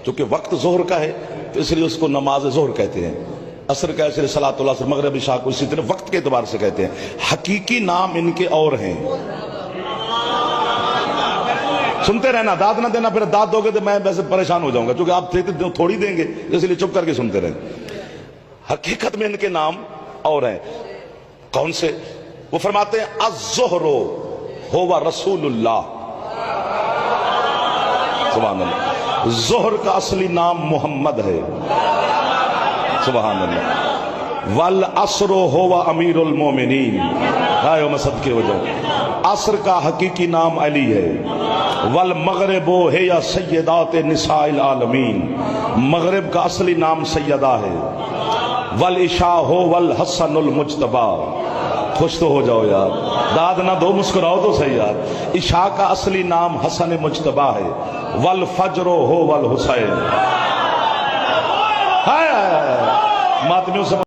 چونکہ وقت ظہر کا ہے تو اس لیے اس کو نماز ظہر کہتے ہیں، عصر کا اس لیے صلاۃ العصر، مغرب عشاء کو اسی طرح وقت کے اعتبار سے کہتے ہیں۔ حقیقی نام ان کے اور ہیں۔ سنتے رہنا، داد نہ دینا، پھر داد دو گے تو میں ویسے پریشان ہو جاؤں گا، کیونکہ آپ تھوڑی دیں گے، اس لیے چپ کر کے سنتے رہیں۔ حقیقت میں ان کے نام اور ہیں۔ کون سے؟ وہ فرماتے ہیں الظہر هو رسول اللہ، سبحان اللہ۔ ظہر کا اصلی نام محمد ہے، سبحان اللہ۔ والعصر هو امیر المومنین، آئے میں صدقے ہو جاؤں۔ عصر کا حقیقی نام علی ہے۔ والمغرب ہے یا سیدات نساء العالمین، مغرب کا اصلی نام سیدہ ہے۔ والعشاء ہو والحسن المجتبی، خوش تو ہو جاؤ یار، داد نہ دو، مسکراؤ تو صحیح یار۔ عشاء کا اصلی نام حسن مجتبی ہے۔ والفجر ہو والحسین، ماتمیوں سے